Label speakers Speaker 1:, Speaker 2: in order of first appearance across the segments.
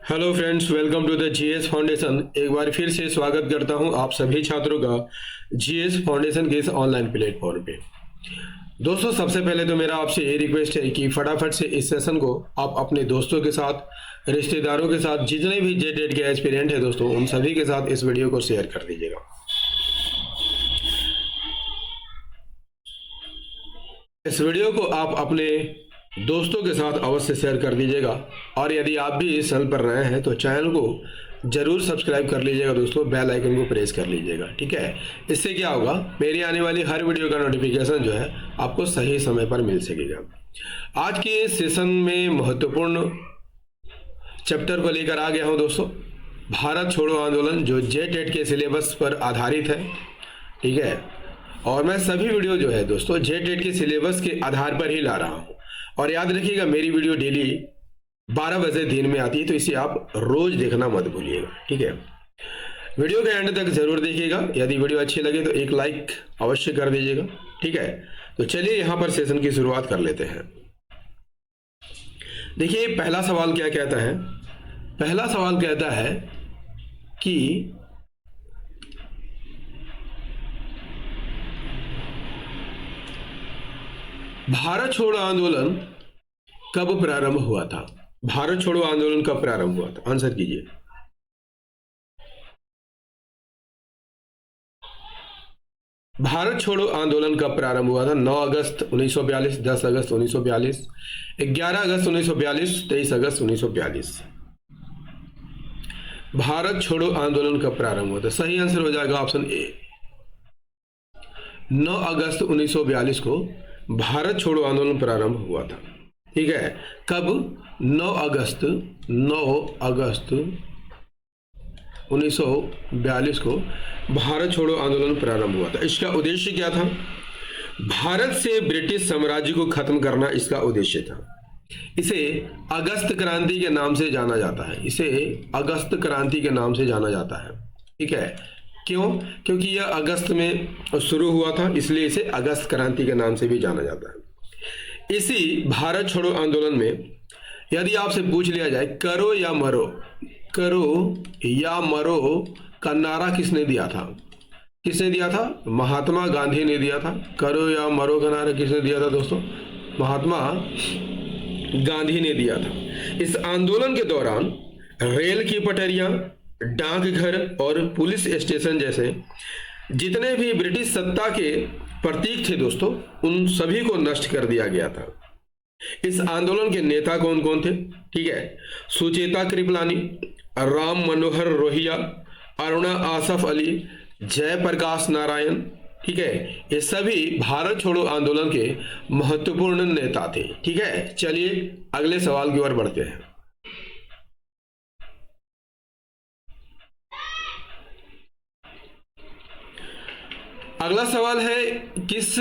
Speaker 1: Hello friends, welcome to the GS foundation. एक बार फिर से स्वागत करता हूं आप सभी छात्रों का जीएस फाउंडेशन के इस ऑनलाइन प्लेटफॉर्म पे। दोस्तों, सबसे पहले तो मेरा आपसे ये रिक्वेस्ट है कि फटाफट से इस सेशन को आप अपने दोस्तों के साथ, रिश्तेदारों के साथ, जितने भी जेटेट के एस्पिरेंट है दोस्तों, उन सभी के साथ इस वीडियो को शेयर कर दीजिएगा। इस वीडियो को आप अपने दोस्तों के साथ अवश्य शेयर कर दीजिएगा और यदि आप भी इस चैनल पर नए हैं तो चैनल को जरूर सब्सक्राइब कर लीजिएगा दोस्तों, बेल आइकन को प्रेस कर लीजिएगा। ठीक है, इससे क्या होगा, मेरी आने वाली हर वीडियो का नोटिफिकेशन जो है आपको सही समय पर मिल सकेगा। आज के सेशन में महत्वपूर्ण चैप्टर को लेकर आ गया हूं दोस्तों, भारत छोड़ो आंदोलन, जो जेटेट के सिलेबस पर आधारित है। ठीक है, और मैं सभी वीडियो जो है दोस्तों जेटेट के सिलेबस के आधार पर ही ला रहा हूं। और याद रखिएगा, मेरी वीडियो डेली 12 बजे दिन में आती है, तो इसे आप रोज देखना मत भूलिएगा। ठीक है, वीडियो के एंड तक जरूर देखिएगा। यदि वीडियो अच्छी लगे तो एक लाइक अवश्य कर दीजिएगा। ठीक है, तो चलिए यहां पर सेशन की शुरुआत कर लेते हैं। देखिए, पहला सवाल क्या कहता है। पहला सवाल कहता है कि भारत छोड़ो आंदोलन कब प्रारंभ हुआ था। भारत छोड़ो आंदोलन कब प्रारंभ हुआ था, आंसर कीजिए। भारत छोड़ो आंदोलन कब प्रारंभ हुआ था। 9 अगस्त 1942, 10 अगस्त 1942, 11 अगस्त 1942, 23 अगस्त 1942। भारत छोड़ो आंदोलन कब प्रारंभ हुआ था। सही आंसर हो जाएगा ऑप्शन ए, 9 अगस्त 1942 को भारत छोड़ो आंदोलन प्रारंभ हुआ था। ठीक है, कब, 9 अगस्त 1942 को भारत छोड़ो आंदोलन प्रारंभ हुआ था। इसका उद्देश्य क्या था। भारत से ब्रिटिश साम्राज्य को खत्म करना इसका उद्देश्य था। इसे अगस्त क्रांति के नाम से जाना जाता है। इसे अगस्त क्रांति के नाम से जाना जाता है। ठीक है, क्यों, क्योंकि यह अगस्त में शुरू हुआ था, इसलिए इसे अगस्त क्रांति के नाम से भी जाना जाता है। इसी भारत छोड़ो आंदोलन में यदि आपसे पूछ लिया जाए करो या मरो, करो या मरो का नारा किसने दिया था। किसने दिया था, महात्मा गांधी ने दिया था। करो या मरो का नारा किसने दिया था दोस्तों, महात्मा गांधी ने दिया था। इस आंदोलन के दौरान रेल की पटरियां, डाकघर और पुलिस स्टेशन जैसे जितने भी ब्रिटिश सत्ता के प्रतीक थे दोस्तों, उन सभी को नष्ट कर दिया गया था। इस आंदोलन के नेता कौन कौन थे। ठीक है, सुचेता कृपलानी, राम मनोहर रोहिया, अरुणा आसफ अली, जयप्रकाश नारायण। ठीक है, ये सभी भारत छोड़ो आंदोलन के महत्वपूर्ण नेता थे। ठीक है, चलिए अगले सवाल की ओर बढ़ते हैं। अगला सवाल है, किस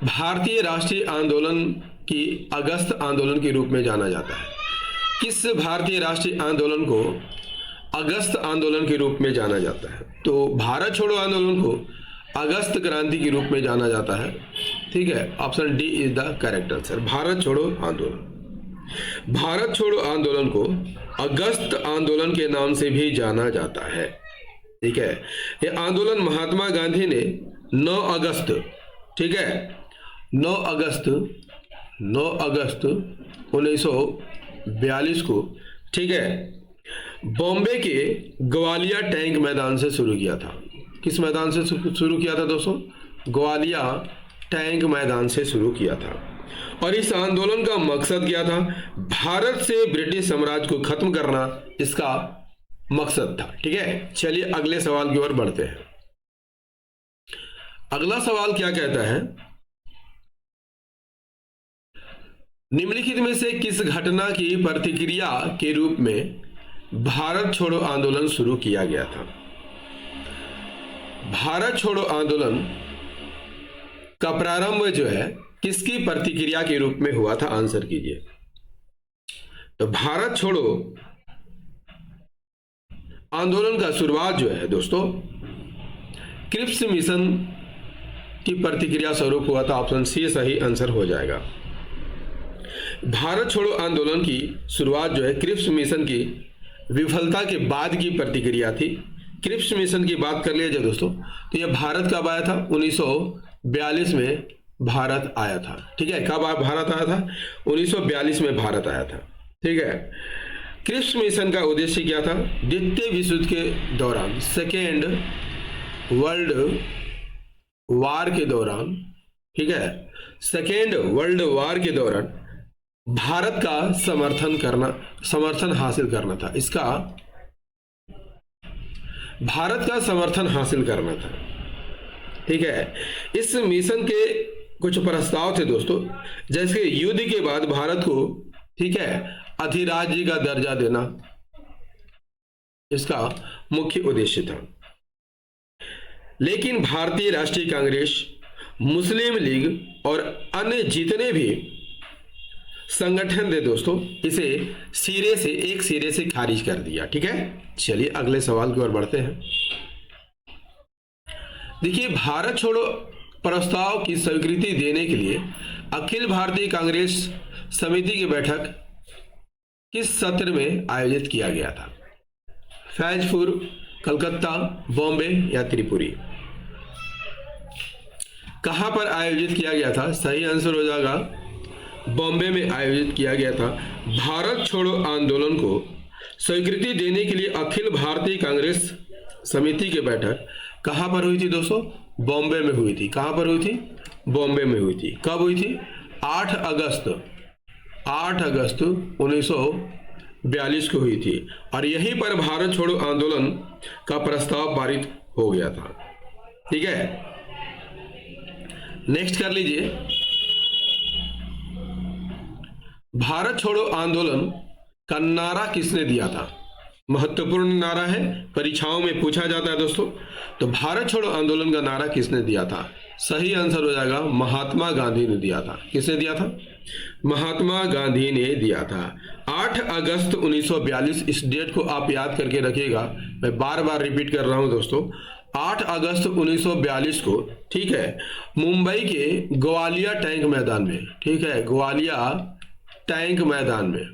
Speaker 1: भारतीय राष्ट्रीय आंदोलन की अगस्त आंदोलन के रूप में जाना जाता है। किस भारतीय राष्ट्रीय आंदोलन को अगस्त आंदोलन के रूप में जाना जाता है। तो भारत छोड़ो आंदोलन को अगस्त क्रांति के रूप में जाना जाता है। ठीक है, option D is the correct answer, Bharat छोड़ो आंदोलन। भारत छोड़ो आंदोलन को अगस्त आंदोलन के नाम से भी जाना जाता है। ठीक है, यह आंदोलन महात्मा गांधी ने 9 अगस्त, ठीक है, 9 अगस्त 1942 को, ठीक है, बॉम्बे के ग्वालिया टैंक मैदान से शुरू किया था। किस मैदान से शुरू किया था दोस्तों, ग्वालिया टैंक मैदान से शुरू किया था। और इस आंदोलन का मकसद क्या था, भारत से ब्रिटिश साम्राज्य को खत्म करना इसका मकसद था। ठीक है, चलिए अगले सवाल की ओर बढ़ते हैं। अगला सवाल क्या कहता है, निम्नलिखित में से किस घटना की प्रतिक्रिया के रूप में भारत छोड़ो आंदोलन शुरू किया गया था। भारत छोड़ो आंदोलन का प्रारंभ जो है किसकी प्रतिक्रिया के रूप में हुआ था, आंसर कीजिए। तो भारत छोड़ो आंदोलन का शुरुआत जो है दोस्तों क्रिप्स मिशन की प्रतिक्रिया स्वरूप हुआ था। ऑप्शन सी सही आंसर हो जाएगा। भारत छोड़ो आंदोलन की शुरुआत जो है क्रिप्स मिशन की विफलता के बाद की प्रतिक्रिया थी। क्रिप्स मिशन की बात कर लिया जाए दोस्तों, तो यह भारत कब आया था? 1942 में भारत आया था। ठीक है, कब भारत आया था? 1942 में भारत आया था। ठीक है, क्रिप्स मिशन का उद्देश्य क्या था? द्वितीय विश्व युद्ध के दौरान, सेकेंड वर्ल्ड वार के दौरान, ठीक है, सेकेंड वर्ल्ड वार के दौरान भारत का समर्थन हासिल करना था। इसका भारत का समर्थन हासिल करना था। ठीक है, इस मिशन के कुछ प्रस्ताव थे दोस्तों, जैसे युद्ध के बाद भारत को, ठीक है, अधिराज्य का दर्जा देना इसका मुख्य उद्देश्य था। लेकिन भारतीय राष्ट्रीय कांग्रेस, मुस्लिम लीग और अन्य जितने भी संगठन थे दोस्तों, इसे एक सिरे से खारिज कर दिया। ठीक है, चलिए अगले सवाल की ओर बढ़ते हैं। देखिए, भारत छोड़ो प्रस्ताव की स्वीकृति देने के लिए अखिल भारतीय कांग्रेस समिति की बैठक किस सत्र में आयोजित किया गया था? फैजपुर, कलकत्ता, बॉम्बे या त्रिपुरी? कहां पर आयोजित किया गया था? सही आंसर हो जाएगा बॉम्बे में आयोजित किया गया था। भारत छोड़ो आंदोलन को स्वीकृति देने के लिए अखिल भारतीय कांग्रेस समिति की बैठक कहां पर हुई थी दोस्तों? बॉम्बे में हुई थी। कहां पर हुई थी? बॉम्बे में हुई थी। कब हुई थी? 8 अगस्त 1942 को हुई थी, और यहीं पर भारत छोड़ो आंदोलन का प्रस्ताव पारित हो गया था। ठीक है, नेक्स्ट कर लीजिए। भारत छोड़ो आंदोलन का नारा किसने दिया था? महत्वपूर्ण नारा है, परीक्षाओं में पूछा जाता है दोस्तों। तो भारत छोड़ो आंदोलन का नारा किसने दिया था? सही आंसर हो जाएगा महात्मा गांधी ने दिया था। किसने दिया था? महात्मा गांधी ने दिया था। 8 अगस्त 1942, इस डेट को आप याद करके रखिएगा, मैं बार बार रिपीट कर रहा हूं दोस्तों। 8 अगस्त 1942 को, ठीक है, मुंबई के ग्वालिया टैंक मैदान में, ठीक है, ग्वालिया टैंक मैदान में,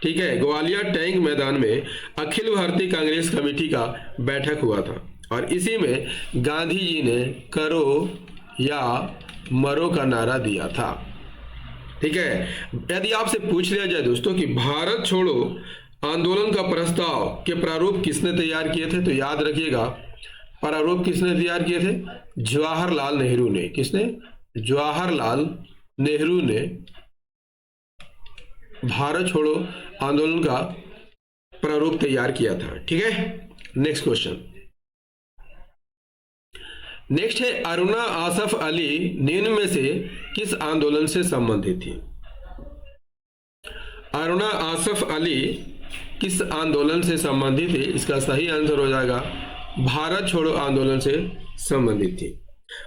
Speaker 1: ठीक है, ग्वालिया टैंक मैदान में अखिल भारतीय कांग्रेस कमेटी का बैठक हुआ था, और इसी में गांधी जी ने करो या मरो का नारा दिया था। ठीक है, यदि आपसे पूछ लिया जाए दोस्तों कि भारत छोड़ो आंदोलन का प्रस्ताव के प्रारूप किसने तैयार किए थे, तो याद रखिएगा प्रारूप किसने तैयार किए थे? जवाहरलाल नेहरू ने। किसने? जवाहरलाल नेहरू ने भारत छोड़ो आंदोलन का प्रारूप तैयार किया था। ठीक है, नेक्स्ट क्वेश्चन। नेक्स्ट है, अरुणा आसफ अली निम्न में से किस आंदोलन से संबंधित थी? अरुणा आसफ अली किस आंदोलन से संबंधित है? इसका सही आंसर हो जाएगा भारत छोड़ो आंदोलन से संबंधित थी।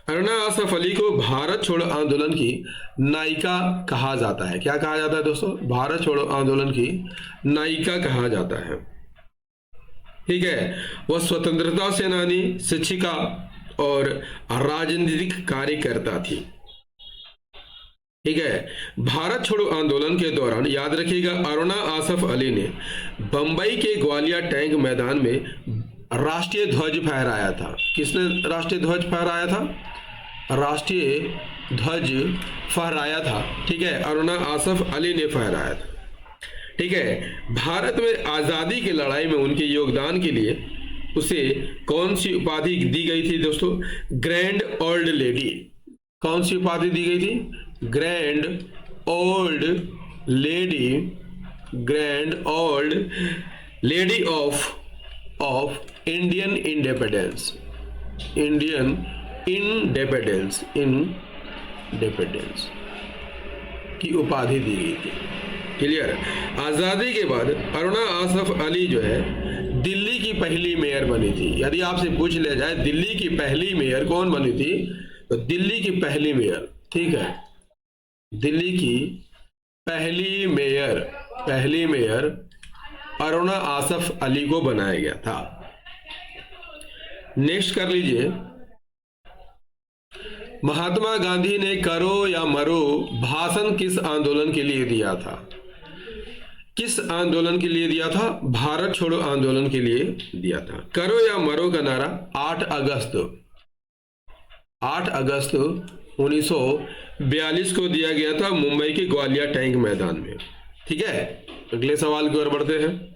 Speaker 1: अरुणा आसफ अली को भारत छोड़ो आंदोलन की नायिका कहा जाता है। क्या कहा जाता है दोस्तों? भारत छोड़ो आंदोलन की नायिका कहा जाता है। ठीक है, वह स्वतंत्रता सेनानी, शिक्षिका और राजनीतिक कार्यकर्ता थी। ठीक है, भारत छोड़ो आंदोलन के दौरान याद रखिएगा अरुणा आसफ अली ने बंबई के ग्वालिया टैंक मैदान में राष्ट्रीय ध्वज फहराया था। किसने राष्ट्रीय ध्वज फहराया था? राष्ट्रीय ध्वज फहराया था। ठीक है, अरुणा आसफ अली ने फहराया था। ठीक है, भारत में आजादी की लड़ाई में उनके योगदान के लिए उसे कौन सी उपाधि दी गई थी दोस्तों? Grand old lady. कौन सी उपाधि दी गई थी? Grand old lady, grand old lady of Indian independence, Indian independence की उपाधि दी गई थी। क्लियर? आजादी के बाद अरुणा आसफ अली जो है दिल्ली की पहली मेयर बनी थी। यदि आपसे पूछ लिया जाए दिल्ली की पहली मेयर कौन बनी थी, तो दिल्ली की पहली मेयर, ठीक है, दिल्ली की पहली मेयर अरुणा आसफ अली को बनाया गया था। नेक्स्ट कर लीजिए, महात्मा गांधी ने करो या मरो भाषण किस आंदोलन के लिए दिया था?
Speaker 2: किस आंदोलन के लिए दिया था? भारत छोड़ो आंदोलन के लिए दिया था। करो या मरो का नारा 8 अगस्त 1942 को दिया गया था मुंबई के ग्वालियर टैंक मैदान में। ठीक है, अगले सवाल की ओर बढ़ते हैं।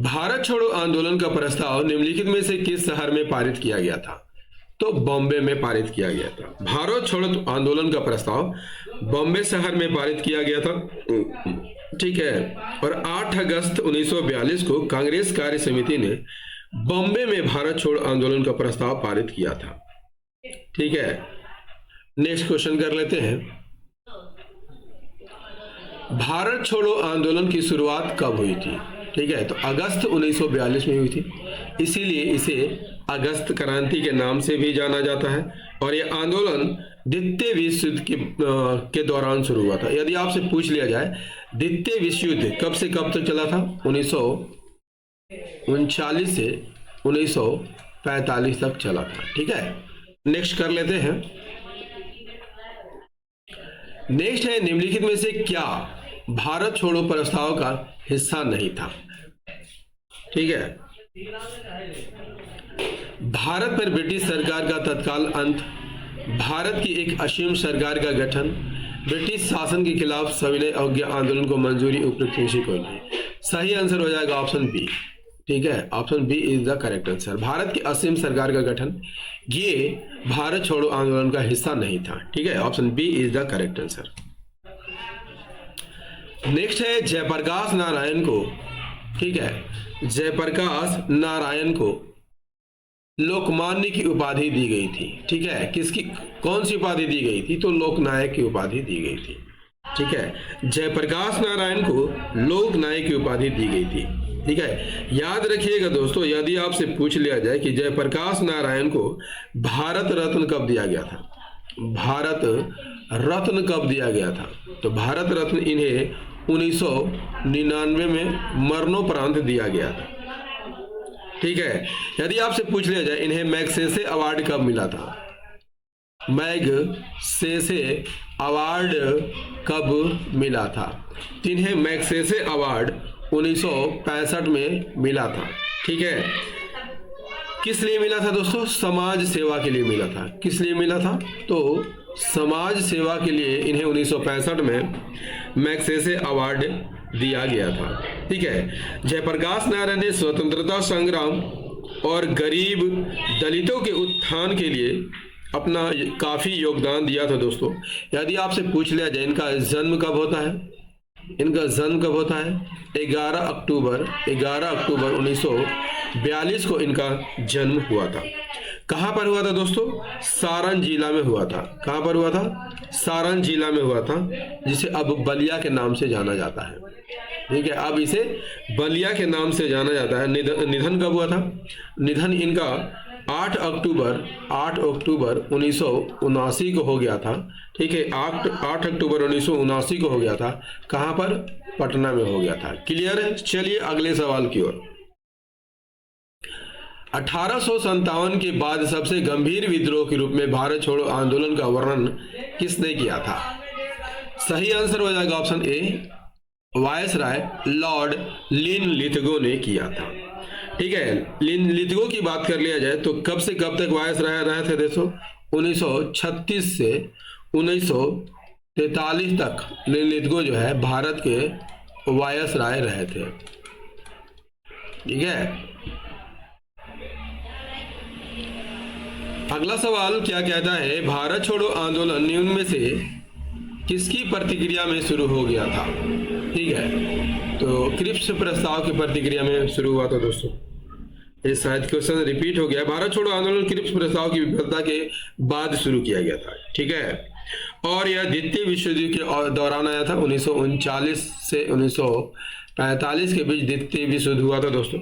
Speaker 2: भारत छोड़ो आंदोलन का प्रस्ताव निम्नलिखित में से किस शहर में पारित किया गया था? तो बॉम्बे में पारित किया गया था। भारत छोड़ो आंदोलन का प्रस्ताव बॉम्बे शहर में पारित किया गया था। ठीक है, और 8 अगस्त 1942 को कांग्रेस कार्य समिति ने बॉम्बे में भारत छोड़ो आंदोलन का प्रस्ताव पारित किया था। ठीक है, नेक्स्ट क्वेश्चन कर लेते हैं। भारत छोड़ो आंदोलन की शुरुआत कब हुई थी? ठीक है, तो अगस्त 1942 में हुई थी, इसीलिए इसे अगस्त क्रांति के नाम से भी जाना जाता है। और यह आंदोलन द्वितीय विश्व युद्ध के दौरान शुरू हुआ था। यदि आपसे पूछ लिया जाए द्वितीय विश्व युद्ध कब से कब तक चला था? 1939 से 1945 तक चला था। ठीक है, नेक्स्ट कर लेते हैं। नेक्स्ट है, निम्नलिखित में से क्या भारत छोड़ो प्रस्ताव का हिस्सा नहीं था? ठीक है, भारत पर ब्रिटिश सरकार का तत्काल अंत, भारत की एक असीम सरकार का गठन, ब्रिटिश शासन के खिलाफ सविनय अवज्ञा आंदोलन को मंजूरी, उपयुक्त विषय को नहीं। सही आंसर हो जाएगा ऑप्शन बी। ठीक है, option B is the correct answer. Bharat की असीम सरकार का गठन ये भारत छोड़ो आंदोलन का हिस्सा नहीं था। ठीक है, option B is the correct answer. Next है, जयप्रकाश नारायण को, ठीक है, जयप्रकाश नारायण को लोकमान्य की उपाधि दी गई थी। ठीक है, किसकी, कौन सी उपाधि दी गई थी? तो लोकनायक की उपाधि दी गई थी। ठीक है, जयप्रकाश नारायण को लोकनायक की उपाधि दी गई थी। ठीक है, याद रखिएगा दोस्तों, यदि आपसे पूछ लिया जाए कि जयप्रकाश नारायण को भारत रत्न कब दिया गया था, भारत रत्न कब दिया गया था, तो भारत रत्न इन्हें 1999 में मरणोपरांत दिया गया था। ठीक है, यदि आपसे पूछ लिया जाए इन्हें मैग्सेसे अवार्ड कब मिला था, मैग्सेसे अवार्ड कब मिला था, तो इन्हें मैग्सेसे अवार्ड 1965 में मिला था। ठीक है, किस लिए मिला था दोस्तों? समाज सेवा के लिए मिला था। किस लिए मिला था? तो समाज सेवा के लिए इन्हें 1965 में मैग्सेसे अवार्ड दिया गया था। ठीक है, जयप्रकाश नारायण ने स्वतंत्रता संग्राम और गरीब दलितों के उत्थान के लिए अपना काफी योगदान दिया था दोस्तों। यदि आपसे पूछ लिया जाए इनका जन्म कब होता है, इनका जन्म कब होता है? 11 अक्टूबर 1942 को इनका जन्म हुआ था। कहां पर हुआ था दोस्तों? सारण जिला में हुआ था। कहां पर हुआ था? सारण जिला में हुआ था, जिसे अब बलिया के नाम से जाना जाता है। ठीक है, अब इसे बलिया के नाम से जाना जाता है। निधन कब हुआ था? निधन इनका 8 अक्टूबर 1979 को हो गया था। ठीक है, 8 अक्टूबर 1979 को हो गया था। कहां पर? पटना में हो गया था। क्लियर है? चलिए अगले सवाल की ओर। 1857 के बाद सबसे गंभीर विद्रोह के रूप में भारत छोड़ो आंदोलन का वर्णन किसने किया था? सही आंसर हो जाएगा option A, viceroy Lord Linlithgow ने किया था। ठीक है, लिनलिथगो की बात कर लिया जाए तो कब से कब तक वायसराय रहे थे दोस्तों? 1936 से 1943 तक लिनलिथगो जो है भारत के वायसराय रहे थे। ठीक है, अगला सवाल क्या कहता है? भारत छोड़ो आंदोलन निम्न में से किसकी प्रतिक्रिया में शुरू हो गया था? ठीक है, तो क्रिप्स प्रस्ताव की प्रतिक्रिया में शुरू हुआ था दोस्तों। ये शायद क्वेश्चन रिपीट हो गया। भारत छोड़ो आंदोलन क्रिप्स प्रस्ताव की विफलता के बाद शुरू किया गया था। ठीक है, और यह द्वितीय विश्व युद्ध के दौरान आया था। 1939 से 1945 के बीच द्वितीय विश्व युद्ध हुआ था दोस्तों।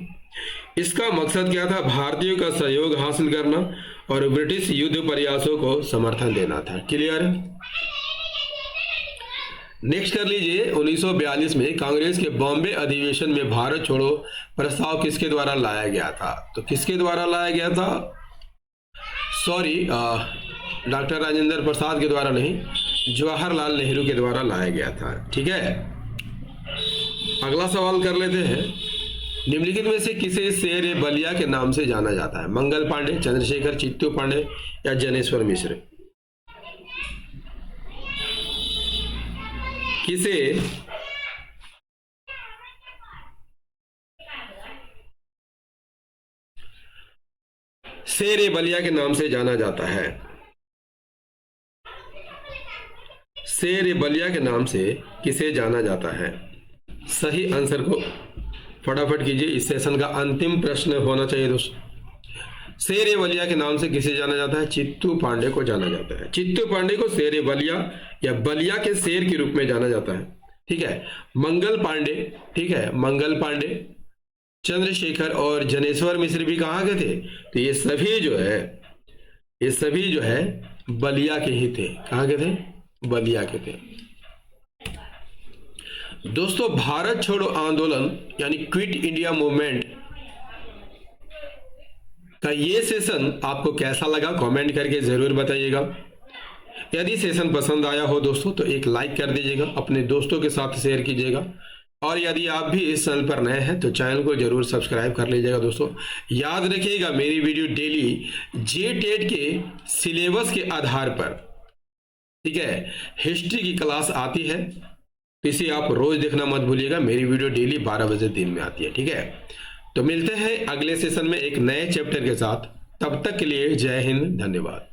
Speaker 2: इसका मकसद क्या था? भारतीयों का सहयोग हासिल करना और ब्रिटिश युद्ध प्रयासों को समर्थन देना था। क्लियर? नेक्स्ट कर लीजिए। 1942 में कांग्रेस के बॉम्बे अधिवेशन में भारत छोड़ो प्रस्ताव किसके द्वारा लाया गया था? तो किसके द्वारा लाया गया था? सॉरी, डॉक्टर राजेंद्र प्रसाद के द्वारा नहीं,
Speaker 1: जवाहरलाल नेहरू के द्वारा लाया गया था। ठीक है, अगला सवाल कर लेते हैं। निम्नलिखित में से किसे शेर बलिया के नाम से जाना जाता है? मंगल पांडे, चंद्रशेखर, चित्तू पांडे या जनेश्वर मिश्र? किसे शेर बलिया के नाम से जाना जाता है? शेर बलिया के नाम से किसे जाना जाता है? सही आंसर को फटाफट कीजिए, इस सेशन का अंतिम प्रश्न होना चाहिए दोस्तों। शेर बलिया के नाम से किसे जाना जाता है? चित्तू पांडे को जाना जाता है। चित्तू पांडे को शेर बलिया या बलिया के शेर के रूप में जाना जाता है। ठीक है, मंगल पांडे, ठीक है, मंगल पांडे, चंद्रशेखर और जनेश्वर मिश्र भी कहाँ के थे? तो ये सभी जो है बलिया के ही थे। कहाँ के थे? बलिया के थे। दोस्तों, भारत छोड़ो आंदोलन यानी क्विट इंडिया मूवमेंट का ये सेशन आपको कैसा लगा कमेंट करके जरूर बताइएगा। यदि सेशन पसंद आया हो दोस्तों तो एक लाइक कर दीजिएगा, अपने दोस्तों के साथ शेयर कीजिएगा, और यदि आप भी इस चैनल पर नए हैं तो चैनल को जरूर सब्सक्राइब कर लीजिएगा। दोस्तों, याद रखिएगा मेरी वीडियो डेली JTET के सिलेबस के आधार पर, ठीक है, हिस्ट्री की क्लास आती है, तो इसे आप रोज देखना मत भूलिएगा। मेरी वीडियो डेली 12 बजे दिन में आती है। ठीक है, तो मिलते हैं अगले सेशन में एक नए चैप्टर के साथ। तब तक के लिए जय हिंद, धन्यवाद।